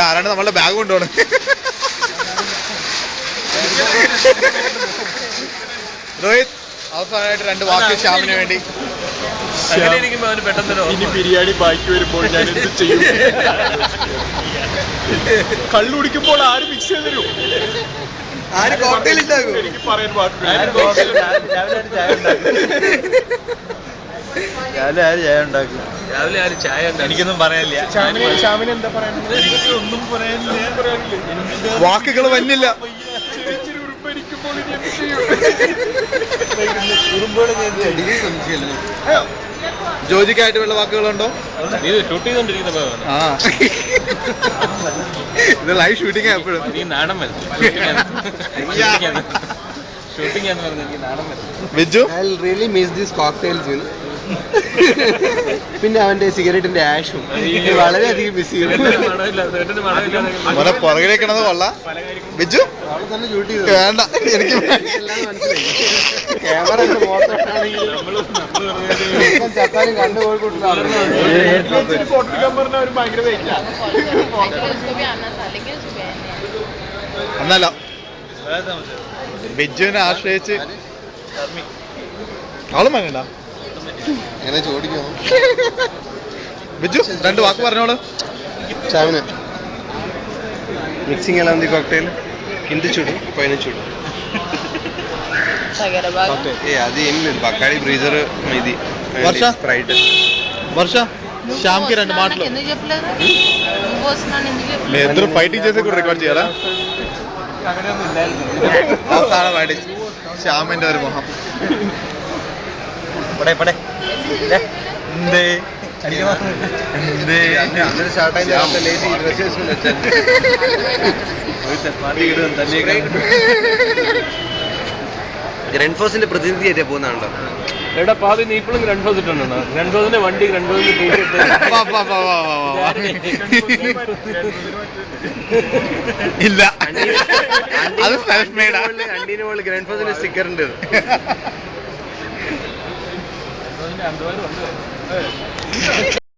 ആരാണ് നമ്മളുടെ ബാഗ് കൊണ്ടുപോകണം. രോഹിത് അവസാനമായിട്ട് 2 വാക്ക് ശ്യാമിന് വേണ്ടി. ഇനി ബിരിയാണി ബാക്കി വരുമ്പോൾ ഞാൻ എന്ത് ചെയ്യും? കള്ളു കുടിക്കുമ്പോൾ ആര് മിക്സ് ചെയ്ത് തരും? ആര് കോക്ടെയിൽ ഉണ്ടാകും? എനിക്ക് പറയാൻ പാടില്ല. രാവിലെ ആര് ചായ എനിക്കൊന്നും പറയാനില്ല. ശ്യാമിന് എന്താ പറയാനുള്ളത്? ഒന്നും പറയാനില്ല. വാക്കുകൾ വന്നില്ല. ജോജിക്കായിട്ട് വല്ല വാക്കുകളുണ്ടോ? ഷൂട്ട് ചെയ്തോണ്ടിരിക്കുന്ന ആ ഇത് ലൈവ് ഷൂട്ടിംഗ് എപ്പോഴും നീ നാടൻ വരും. ഷൂട്ടിംഗ് എന്ന് പറഞ്ഞാൽ എനിക്ക് നാടൻ വരും. Biju I really miss these cocktails. പിന്നെ അവന്റെ സിഗരറ്റിന്റെ ആഷും വളരെയധികം മിസ് ചെയ്യുന്നു. പുറകിലേക്കണത് കൊള്ളാം. ബിജു അവിടെ തന്നെ ഷൂട്ട് ചെയ്തു. വേണ്ട, എനിക്ക് ക്യാമറ ചത്താലും കണ്ടു പോയി എന്നല്ല ബിജുവിനെ ആശ്രയിച്ച് അവളും വേണ്ട. എങ്ങനെ ചോദിക്കോ? ബിജു 2 വാക്ക് പറഞ്ഞോളൂ. ശ്യാമിന് మిక్సింగ్ ఎలా ఉంది కాక్టైల్? కింద చూడు, పైన చూడు. అది ఏం లేదు, బకాడి బ్రీజర్ ఇది వర్ష స్ప్రైట్. వర్ష శ్యామ్కి 2 మాటలు. ఎందుకు చెప్పలేదు? మీ ఇద్దరు ఫైటింగ్ చేసి కూడా రికార్డ్ చేయాలా? അവസാനം പാടി ശ്യാമിന്റെ ഒരു മുഖം. ഗ്രൻഡ് ഫോഴ്സിന്റെ പ്രതിനിധിയായിട്ടാ പോകുന്നുണ്ടോ? എടാ പാതി നീ ഇപ്പോഴും ഗ്രൻഡ് ഹൗസ് ഇട്ടുണ്ടോ? ഗ്രൻഡ് ഹൗസിന്റെ വണ്ടി ഗ്രൻഡ് ഹൗസിൽ ഇല്ല, അത് സെൽഫ് മെയ്ഡ്. അണ്ടീന് മുകളിൽ ഗ്രൻഡ് ഫോഴ്സിന്റെ സ്റ്റിക്കർ ഉണ്ട്.